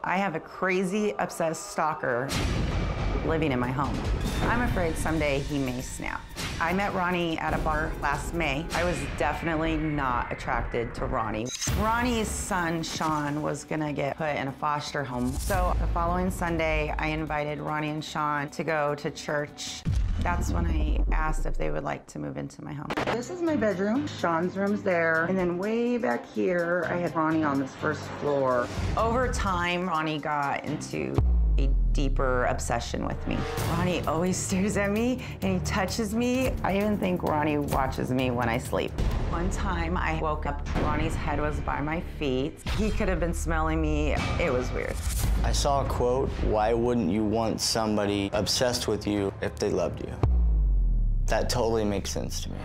I have a crazy, obsessed stalker living in my home. I'm afraid someday he may snap. I met Ronnie at a bar last May. I was definitely not attracted to Ronnie. Ronnie's son, Shawn, was gonna get put in a foster home. So the following Sunday, I invited Ronnie and Shawn to go to church. That's when I asked if they would like to move into my home. This is my bedroom. Shawn's room's there. And then way back here, I had Ronnie on this first floor. Over time, Ronnie got into a deeper obsession with me. Ronnie always stares at me and he touches me. I even think Ronnie watches me when I sleep. One time I woke up, Ronnie's head was by my feet. He could have been smelling me. It was weird. I saw a quote, "Why wouldn't you want somebody obsessed with you if they loved you?" That totally makes sense to me.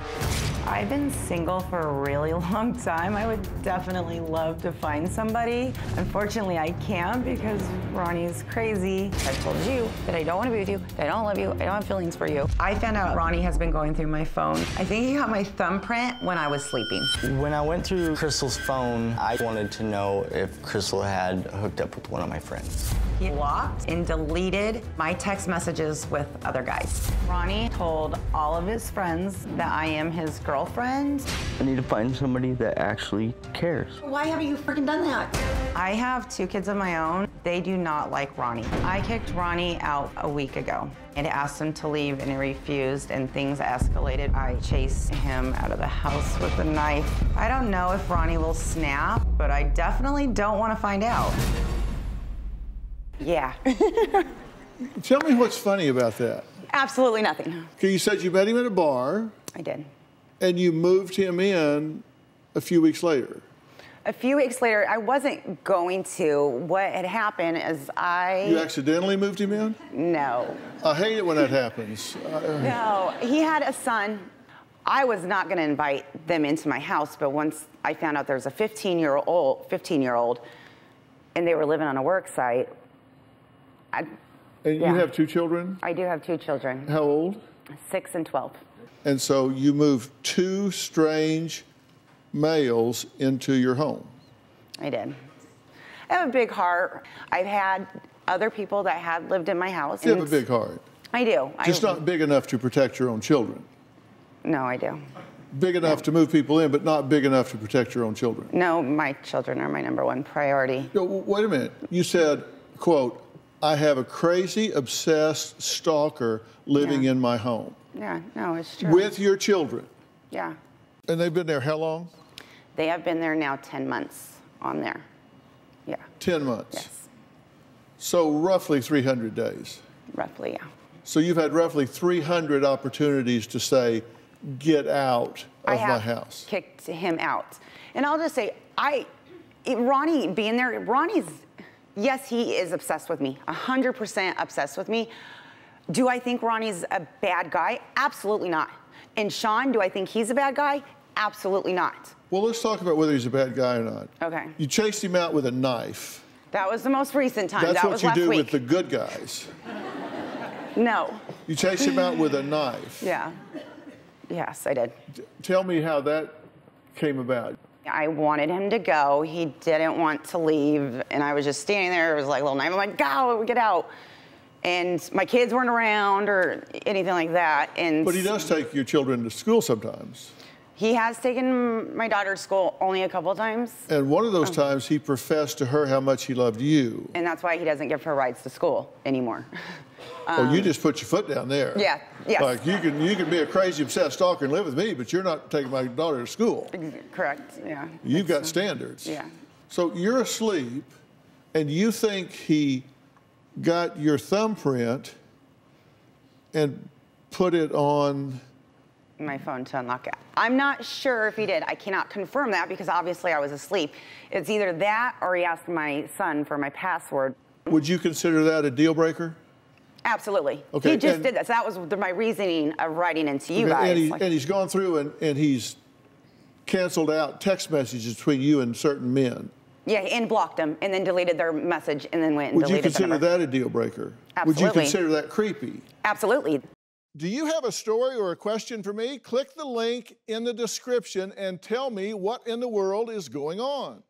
I've been single for a really long time. I would definitely love to find somebody. Unfortunately, I can't because Ronnie's crazy. I've told you that I don't want to be with you, that I don't love you, I don't have feelings for you. I found out Ronnie has been going through my phone. I think he got my thumbprint when I was sleeping. When I went through Crystal's phone, I wanted to know if Crystal had hooked up with one of my friends. He blocked and deleted my text messages with other guys. Ronnie told all of his friends that I am his girlfriend. I need to find somebody that actually cares. Why haven't you freaking done that? I have 2 kids of my own. They do not like Ronnie. I kicked Ronnie out a week ago and asked him to leave and he refused and things escalated. I chased him out of the house with a knife. I don't know if Ronnie will snap, but I definitely don't want to find out. Yeah. Tell me what's funny about that. Absolutely nothing. Okay, you said you met him at a bar. I did. And you moved him in a few weeks later. A few weeks later, I wasn't going to. What had happened is You accidentally moved him in? No. I hate it when that happens. No, he had a son. I was not gonna invite them into my house, but once I found out there was a 15-year-old, and they were living on a work site, And you have 2 children? I do have 2 children. How old? 6 and 12. And so you moved 2 strange males into your home. I did. I have a big heart. I've had other people that have lived in my house. You have a big heart. I do. Just not big enough to protect your own children. No, I do. Big enough to move people in, but not big enough to protect your own children. No, my children are my #1 priority. No, wait a minute. You said, quote, "I have a crazy, obsessed stalker living in my home." Yeah, no, it's true. With your children? Yeah. And they've been there how long? They have been there now 10 months on there. Yeah. 10 months? Yes. So roughly 300 days? Roughly, yeah. So you've had roughly 300 opportunities to say, "Get out of my house." Kicked him out. And I'll just say, Ronnie being there, yes, he is obsessed with me, 100% obsessed with me. Do I think Ronnie's a bad guy? Absolutely not. And Shawn, do I think he's a bad guy? Absolutely not. Well, let's talk about whether he's a bad guy or not. Okay. You chased him out with a knife. That was the most recent time. That's that was what you last do week. with the good guys. No. You chased him out with a knife. Yeah. Yes, I did. Tell me how that came about. I wanted him to go. He didn't want to leave. And I was just standing there. It was like a little knife. I'm like, go, get out. And my kids weren't around or anything like that. But he does take your children to school sometimes. He has taken my daughter to school only a couple of times. And one of those times he professed to her how much he loved you. And that's why he doesn't give her rides to school anymore. Oh, you just put your foot down there. Yeah, yes. Like you can be a crazy obsessed stalker and live with me, but you're not taking my daughter to school. Correct, yeah. You've got standards. Yeah. So you're asleep and you think he got your thumbprint and put it on my phone to unlock it. I'm not sure if he did. I cannot confirm that because obviously I was asleep. It's either that or he asked my son for my password. Would you consider that a deal breaker? Absolutely. Okay, He just did that. So that was my reasoning of writing into you guys. And he's gone through and he's canceled out text messages between you and certain men. Yeah, and blocked them and then deleted their message and then went and Would you deleted the consider number. that a deal breaker? Absolutely. Would you consider that creepy? Absolutely. Do you have a story or a question for me? Click the link in the description and tell me what in the world is going on.